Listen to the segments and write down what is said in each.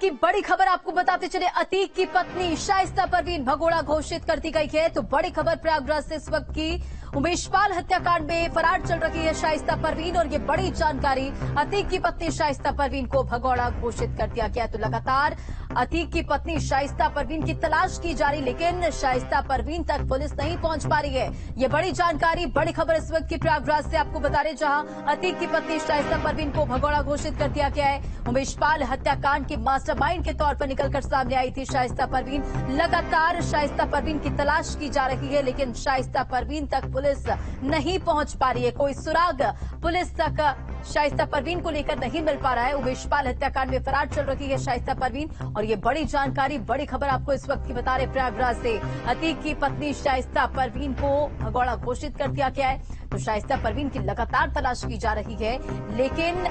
बाकी बड़ी खबर आपको बताते चले, अतीक की पत्नी शाइस्ता परवीन भगोड़ा घोषित कर दी गई है। तो बड़ी खबर प्रयागराज से इस वक्त की, उमेशपाल हत्याकांड में फरार चल रही है शाइस्ता परवीन और ये बड़ी जानकारी, अतीक की पत्नी शाइस्ता परवीन को भगोड़ा घोषित कर दिया गया। तो लगातार अतीक की पत्नी शाइस्ता परवीन की तलाश की जा रही, लेकिन शाइस्ता परवीन तक पुलिस नहीं पहुंच पा रही है। ये बड़ी जानकारी, बड़ी खबर इस वक्त की प्रयागराज से आपको बता रहे, जहां अतीक की पत्नी शाइस्ता परवीन को भगोड़ा घोषित कर दिया गया है। उमेशपाल हत्याकांड के मास्टरमाइंड के तौर पर निकलकर सामने आई थी शाइस्ता परवीन। लगातार शाइस्ता परवीन की तलाश की जा रही है, लेकिन शाइस्ता परवीन तक पुलिस नहीं पहुंच पा रही है। कोई सुराग पुलिस तक शाइस्ता परवीन को लेकर नहीं मिल पा रहा है। उमेशपाल हत्याकांड में फरार चल रही है शाइस्ता परवीन और ये बड़ी जानकारी, बड़ी खबर आपको इस वक्त की बता रहे प्रयागराज से। अतीक की पत्नी शाइस्ता परवीन को भगोड़ा घोषित कर दिया गया है। तो शाइस्ता परवीन की लगातार तलाश की जा रही है, लेकिन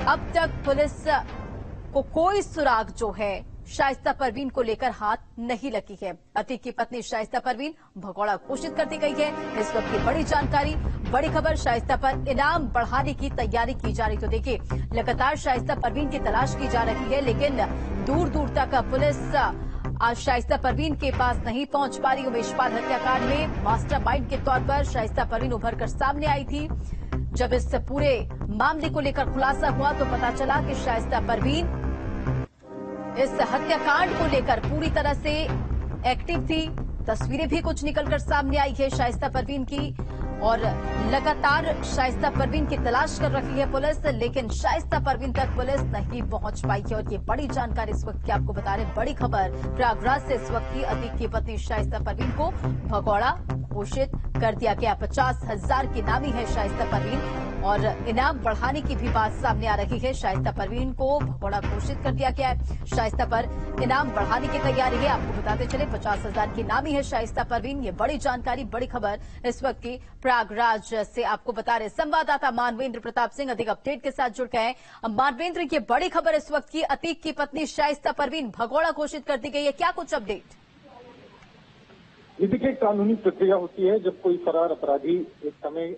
अब तक पुलिस को कोई सुराग जो है शाइस्ता परवीन को लेकर हाथ नहीं लगी है। अतीक की पत्नी शाइस्ता परवीन भगोड़ा घोषित कर दी गई है। इस वक्त की बड़ी जानकारी, बड़ी खबर, शाइस्ता पर इनाम बढ़ाने की तैयारी की जा रही। तो देखिए, लगातार शाइस्ता परवीन की तलाश की जा रही है, लेकिन दूर दूर तक पुलिस आज शाइस्ता परवीन के पास नहीं पहुंच पा रही। उमेशपाल हत्याकांड में मास्टरमाइंड के तौर पर शाइस्ता परवीन उभरकर सामने आई थी। जब इस पूरे मामले को लेकर खुलासा हुआ तो पता चला कि शाइस्ता परवीन इस हत्याकांड को लेकर पूरी तरह से एक्टिव थी। तस्वीरें भी कुछ निकलकर सामने आई है शाइस्ता परवीन की और लगातार शाइस्ता परवीन की तलाश कर रही है पुलिस, लेकिन शाइस्ता परवीन तक पुलिस नहीं पहुंच पाई है। और ये बड़ी जानकारी इस वक्त की आपको बता रहे, बड़ी खबर प्रयागराज से इस वक्त की, अतीक की पत्नी शाइस्ता परवीन को भगोड़ा घोषित कर दिया गया। 50,000 की इनामी है शाइस्ता परवीन और इनाम बढ़ाने की भी बात सामने आ रही है। शाइस्ता परवीन को भगोड़ा घोषित कर दिया गया है। शाइस्ता पर इनाम बढ़ाने की तैयारी है। आपको बताते चले, 50,000 की इनामी है शाइस्ता परवीन। ये बड़ी जानकारी, बड़ी खबर इस वक्त की प्रयागराज से आपको बता रहे संवाददाता मानवेंद्र प्रताप सिंह अधिक अपडेट के साथ जुड़ गए हैं। मानवेंद्र, ये बड़ी खबर इस वक्त की, अतीक की पत्नी शाइस्ता परवीन भगोड़ा घोषित कर दी गई है, क्या कुछ अपडेट? ये देखिए, कानूनी प्रक्रिया होती है। जब कोई फरार अपराधी एक समय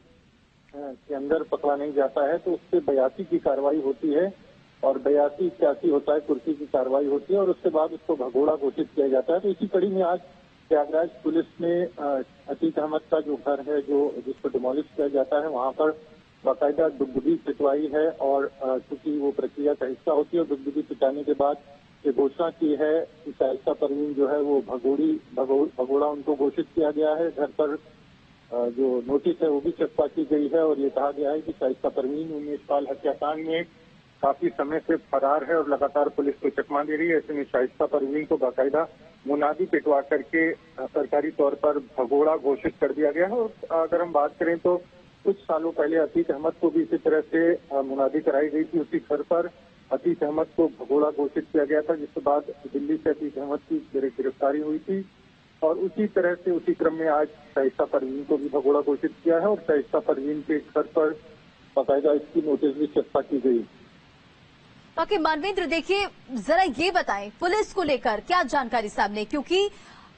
के अंदर पकड़ा नहीं जाता है तो उससे 82 की कार्रवाई होती है और 82 81 होता है, कुर्सी की कार्रवाई होती है और उसके बाद उसको भगोड़ा घोषित किया जाता है। तो इसी कड़ी में आज प्रयागराज पुलिस ने अतीक अहमद का जो घर है, जो जिसको डिमोलिश किया जाता है, वहां पर बाकायदा डुगडुगी पिटवाई है और चूंकि वो प्रक्रिया का हिस्सा होती है, डुगडुगी पिटाने के बाद ये घोषणा की है कि शाइस्ता परवीन जो है वो भगोड़ा उनको घोषित किया गया है। घर पर जो नोटिस है वो भी चस्पा की गई है और ये कहा गया है कि शाइस्ता परवीन उमेशपाल हत्याकांड में काफी समय से फरार है और लगातार पुलिस को चकमा दे रही है। ऐसे में शाइस्ता परवीन को बाकायदा मुनादी पिटवा करके सरकारी तौर पर भगोड़ा घोषित कर दिया गया है। और अगर हम बात करें तो कुछ सालों पहले अतीक अहमद को भी इसी तरह से मुनादी कराई गई थी। उसी घर पर अतीक अहमद को भगोड़ा घोषित किया गया था, जिसके बाद दिल्ली से अतीक अहमद की गिरफ्तारी हुई थी और उसी तरह से उसी क्रम में आज शाइस्ता परवीन को भी भगोड़ा घोषित किया है और शाइस्ता परवीन के घर पर बाकायदा इसकी नोटिस भी चस्पा की गई। बाकी मानवेंद्र, देखिए जरा ये बताएं पुलिस को लेकर क्या जानकारी सामने, क्योंकि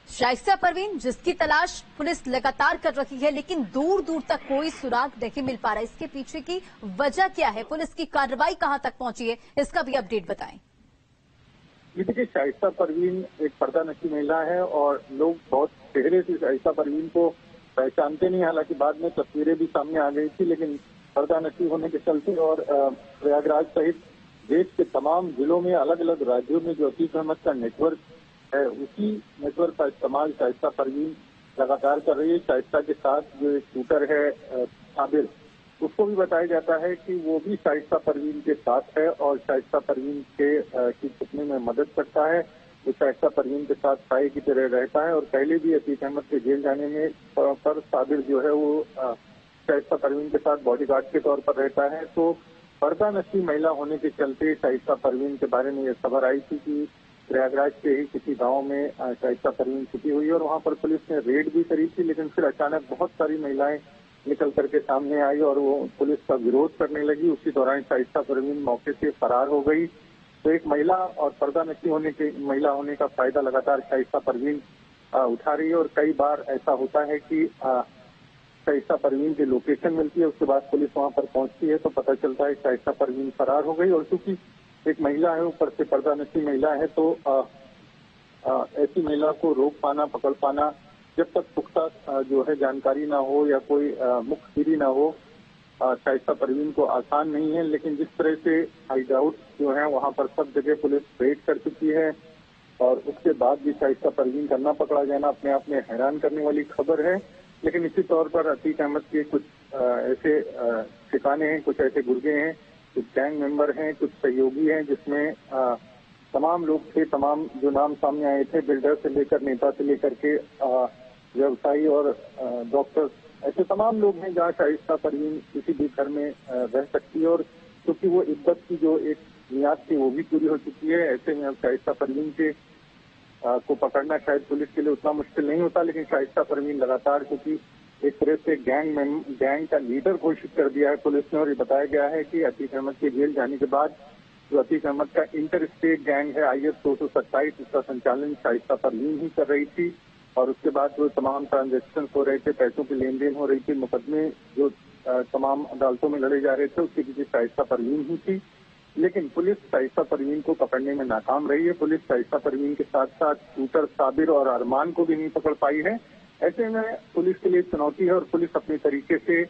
शाइस्ता परवीन जिसकी तलाश पुलिस लगातार कर रही है, लेकिन दूर दूर तक कोई सुराग नहीं मिल पा रहा है। इसके पीछे की वजह क्या है? पुलिस की कार्रवाई कहां तक पहुंची है, इसका भी अपडेट बताएं। ये देखिए, शाइस्ता परवीन एक पर्दानशी महिला है और लोग बहुत चेहरे से शाइस्ता परवीन को पहचानते नहीं। हालांकि बाद में तस्वीरें भी सामने आ गई थी, लेकिन पर्दानशी होने के चलते और प्रयागराज सहित देश के तमाम जिलों में, अलग अलग राज्यों में जो अतीक अहमद का नेटवर्क है, उसी नेटवर्क का इस्तेमाल शाइस्ता परवीन लगातार कर रही है। शाइस्ता के साथ जो एक शूटर है साबिर, उसको भी बताया जाता है कि वो भी शाइस्ता परवीन के साथ है और शाइस्ता परवीन की छुपने में मदद करता है। वो शाइस्ता परवीन के साथ साए की तरह रहता है और पहले भी अतीक अहमद के जेल जाने में पर साबिर जो है वो शाइस्ता परवीन के साथ बॉडीगार्ड के तौर पर रहता है। तो पर्दानशी महिला होने के चलते शाइस्ता परवीन के बारे में यह खबर आई थी कि प्रयागराज के ही किसी गांव में शाइस्ता परवीन छुपी हुई है और वहां पर पुलिस ने रेड भी करी थी, लेकिन फिर अचानक बहुत सारी महिलाएं निकल करके सामने आई और वो पुलिस का विरोध करने लगी। उसी दौरान शाइस्ता परवीन मौके से फरार हो गई। तो एक महिला और पर्दानशी महिला होने का फायदा लगातार शाइस्ता परवीन उठा रही है और कई बार ऐसा होता है कि शाइस्ता परवीन की लोकेशन मिलती है, उसके बाद पुलिस वहां पर पहुंचती है तो पता चलता है शाइस्ता परवीन फरार हो गई। और चूंकि एक महिला है, ऊपर से पर्दानशी महिला है, तो ऐसी महिला को रोक पाना, पकड़ पाना, जब तक पुख्ता जो है जानकारी ना हो या कोई मुखबिरी ना हो, शाइस्ता परवीन को आसान नहीं है। लेकिन जिस तरह से हाइड आउट जो है वहां पर सब जगह पुलिस रेड कर चुकी है और उसके बाद भी शाइस्ता परवीन का न पकड़ा जाना अपने आप में हैरान करने वाली खबर है। लेकिन इसी तौर पर अतीक अहमद के कुछ ऐसे ठिकाने हैं, कुछ ऐसे गुर्गे हैं, कुछ गैंग मेंबर हैं, कुछ सहयोगी हैं, जिसमें तमाम लोग थे, तमाम जो नाम सामने आए थे, बिल्डर से लेकर नेता से लेकर के व्यवसायी और डॉक्टर, ऐसे तमाम लोग हैं जहाँ शाइस्ता परवीन किसी भी घर में रह सकती है। और क्योंकि वो इद्दत की जो एक मियाद थी वो भी पूरी हो चुकी है, ऐसे में अब शाइस्ता परवीन के को पकड़ना शायद पुलिस के लिए उतना मुश्किल नहीं होता। लेकिन शाइस्ता परवीन लगातार, क्योंकि एक तरह से गैंग का लीडर घोषित कर दिया है पुलिस ने, और ये बताया गया है कि अतीक अहमद के जेल जाने के बाद जो अतीक अहमद का इंटर स्टेट गैंग है IS 227, उसका संचालन शाइस्ता परवीन ही कर रही थी। और उसके बाद जो तमाम ट्रांजेक्शन हो रहे थे, पैसों की लेन देन हो रही थी, मुकदमे जो तमाम अदालतों में लड़े जा रहे थे, उसके पीछे शाइस्ता परवीन ही थी। लेकिन पुलिस शाइस्ता परवीन को पकड़ने में नाकाम रही है। पुलिस शाइस्ता परवीन के साथ साथ शूटर साबिर और अरमान को भी नहीं पकड़ पाई है। ऐसे में पुलिस के लिए चुनौती है और पुलिस अपने तरीके से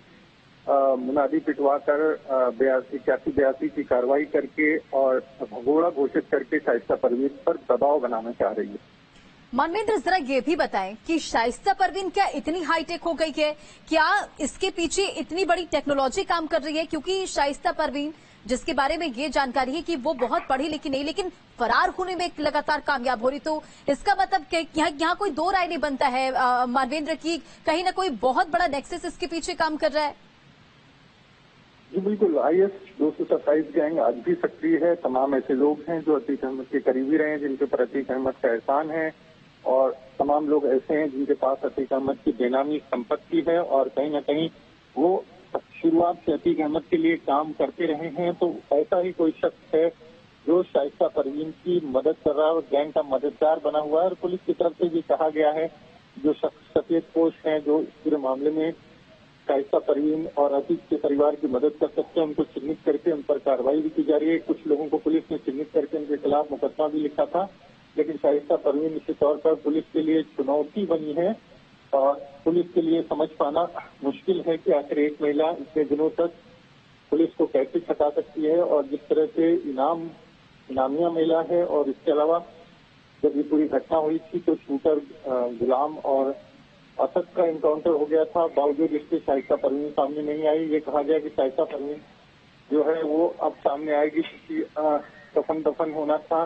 मुनादी पिटवा कर 81-82 की कार्रवाई करके और भगोड़ा घोषित करके शाइस्ता परवीन पर दबाव बनाना चाह रही है। मानवेंद्र, जरा ये भी बताएं कि शाइस्ता परवीन क्या इतनी हाईटेक हो गई है? क्या इसके पीछे इतनी बड़ी टेक्नोलॉजी काम कर रही है? क्योंकि शाइस्ता परवीन, जिसके बारे में ये जानकारी है कि वो बहुत पढ़ी लिखी नहीं, लेकिन फरार होने में लगातार कामयाब हो रही, तो इसका मतलब यहाँ कोई दो राय नहीं बनता है मानवेंद्र की कहीं ना कोई बहुत बड़ा नेक्सस इसके पीछे काम कर रहा है। जी बिल्कुल, IS 227 गैंग आज भी सक्रिय है। तमाम ऐसे लोग हैं जो अतीक अहमद के करीबी रहे हैं, जिनके ऊपर अतीक अहमद का एहसान है, और तमाम लोग ऐसे हैं जिनके पास अतीक अहमद की बेनामी संपत्ति है और कहीं न कहीं वो शुरुआत से अतीक अहमद के लिए काम करते रहे हैं। तो ऐसा ही कोई शख्स है जो शाइस्ता परवीन की मदद कर रहा है और गैंग का मददगार बना हुआ है। और पुलिस की तरफ से भी कहा गया है जो शख्स सफेद पोश हैं जो इस पूरे मामले में शाइस्ता परवीन और अतीक के परिवार की मदद कर सकते हैं, उनको चिन्हित करके उन पर कार्रवाई भी की जा रही है। कुछ लोगों को पुलिस ने चिन्हित करके उनके खिलाफ मुकदमा भी लिखा था। लेकिन शाइस्ता परवीन इसी तौर पर पुलिस के लिए चुनौती बनी है और पुलिस के लिए समझ पाना मुश्किल है कि आखिर एक महिला इतने दिनों तक पुलिस को कैसे छका सकती है। और जिस तरह से इनामिया महिला है, और इसके अलावा जब ये पूरी घटना हुई थी तो शूटर गुलाम और असद का इनकाउंटर हो गया था, बावजूद इसके शाइस्ता परवीन सामने नहीं आई। ये कहा गया कि शाइस्ता परवीन जो है वो अब सामने आएगी, क्योंकि दफन होना था,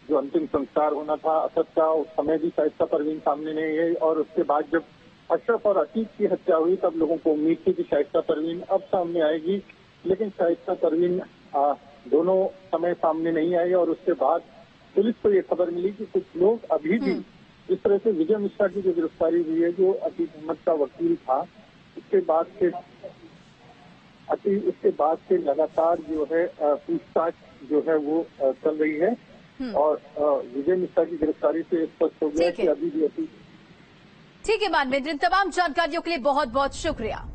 जो अंतिम संस्कार होना था असद का, उस समय भी शाइस्ता परवीन सामने नहीं आई। और उसके बाद जब अशरफ और अतीक की हत्या हुई तब लोगों को उम्मीद थी कि शाइस्ता परवीन अब सामने आएगी, लेकिन शाइस्ता परवीन दोनों समय सामने नहीं आई। और उसके बाद पुलिस को ये खबर मिली कि कुछ लोग अभी भी, इस तरह से विजय मिश्रा की जो गिरफ्तारी हुई है, जो अतीक अहमद का वकील था, उसके बाद से लगातार जो है पूछताछ जो है वो चल रही है। और विजय मिश्रा की गिरफ्तारी से स्पष्ट हो गया कि अभी भी अतीक। ठीक है मानवेंद्र, इन तमाम जानकारियों के लिए बहुत बहुत शुक्रिया।